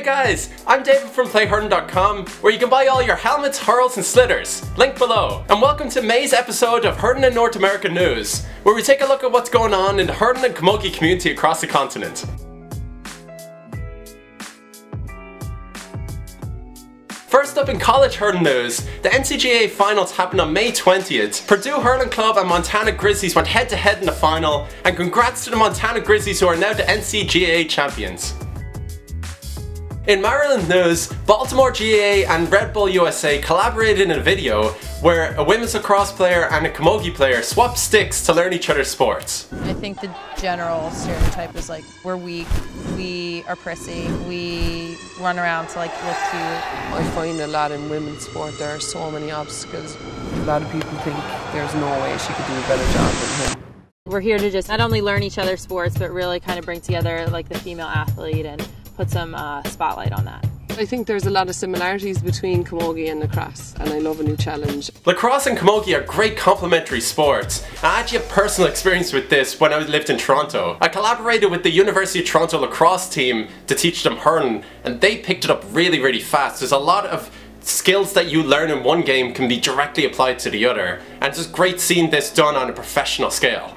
Hey guys, I'm David from playhurling.com, where you can buy all your helmets, hurls and slitters. Link below. And welcome to May's episode of Hurling in North America News, where we take a look at what's going on in the hurling and camogie community across the continent. First up in college hurling news, the NCGAA Finals happened on May 20th. Purdue Hurling Club and Montana Grizzlies went head to head in the final, and congrats to the Montana Grizzlies who are now the NCGAA champions. In Maryland news, Baltimore GAA and Red Bull USA collaborated in a video where a women's lacrosse player and a camogie player swapped sticks to learn each other's sports. I think the general stereotype is like, we're weak, we are prissy, we run around to like look cute. I find a lot in women's sport there are so many obstacles. A lot of people think there's no way she could do a better job than him. We're here to just not only learn each other's sports, but really kind of bring together like the female athlete and put some spotlight on that. I think there's a lot of similarities between camogie and lacrosse, and I love a new challenge. Lacrosse and camogie are great complementary sports. I actually have personal experience with this when I lived in Toronto. I collaborated with the University of Toronto lacrosse team to teach them hurling, and they picked it up really fast. There's a lot of skills that you learn in one game can be directly applied to the other, and it's just great seeing this done on a professional scale.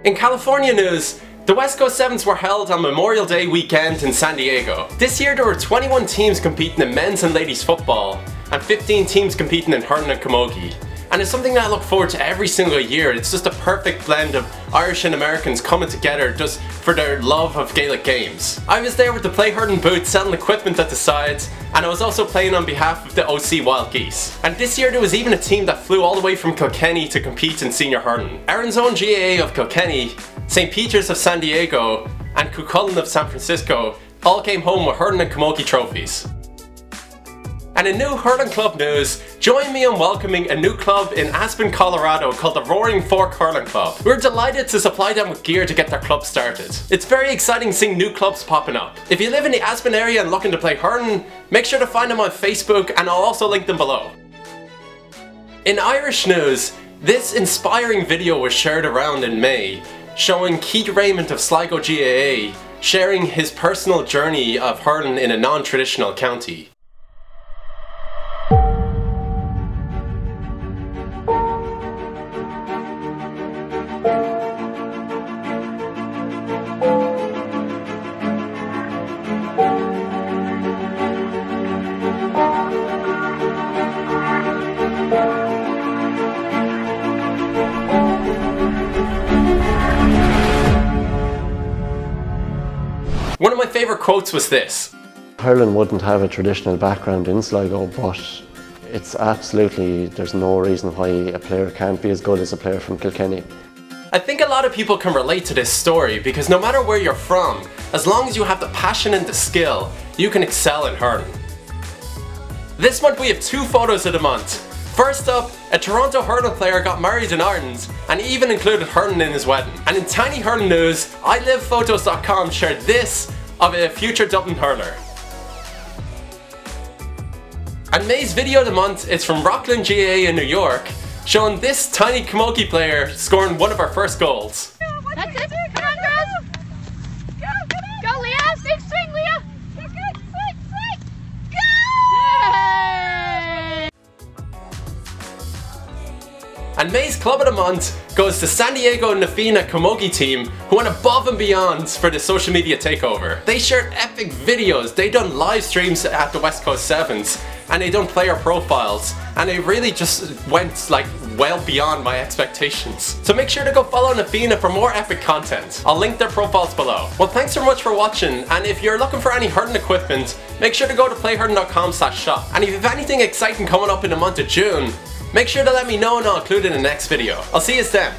In California news, the West Coast Sevens were held on Memorial Day weekend in San Diego. This year there were 21 teams competing in men's and ladies football, and 15 teams competing in hurling and camogie. And it's something that I look forward to every single year. It's just a perfect blend of Irish and Americans coming together just for their love of Gaelic games. I was there with the Play Hurling booth selling equipment at the sides, and I was also playing on behalf of the OC Wild Geese. And this year there was even a team that flew all the way from Kilkenny to compete in Senior Hurling. Erin's own GAA of Kilkenny, St. Peter's of San Diego, and Cucullin of San Francisco all came home with hurling and camogie trophies. And in new hurling club news, join me in welcoming a new club in Aspen, Colorado called the Roaring Fork Hurling Club. We're delighted to supply them with gear to get their club started. It's very exciting seeing new clubs popping up. If you live in the Aspen area and looking to play hurling, make sure to find them on Facebook, and I'll also link them below. In Irish news, this inspiring video was shared around in May, showing Keith Raymond of Sligo GAA sharing his personal journey of hurling in a non-traditional county. One of my favourite quotes was this: Hurling wouldn't have a traditional background in Sligo, but it's absolutely, there's no reason why a player can't be as good as a player from Kilkenny. I think a lot of people can relate to this story because no matter where you're from, as long as you have the passion and the skill, you can excel in hurling. This month we have two photos of the month. First up, a Toronto hurling player got married in Ireland and even included hurling in his wedding. And in tiny hurling news, ilivephotos.com shared this of a future Dublin hurler. And May's video of the month is from Rockland GAA in New York, showing this tiny camogie player scoring one of our first goals. That's it, come on girls! Go Leah, big swing Leah! Good, swing! Go! And May's Club of the Month goes to San Diego Nafina Camogie team, who went above and beyond for the social media takeover. They shared epic videos, they done live streams at the West Coast Sevens, and they done player profiles, and they really just went like well beyond my expectations. So make sure to go follow Nafina for more epic content. I'll link their profiles below. Well, thanks so much for watching, and if you're looking for any hurling equipment, make sure to go to playhurling.com/shop. And if you have anything exciting coming up in the month of June, make sure to let me know and I'll include it in the next video. I'll see you then.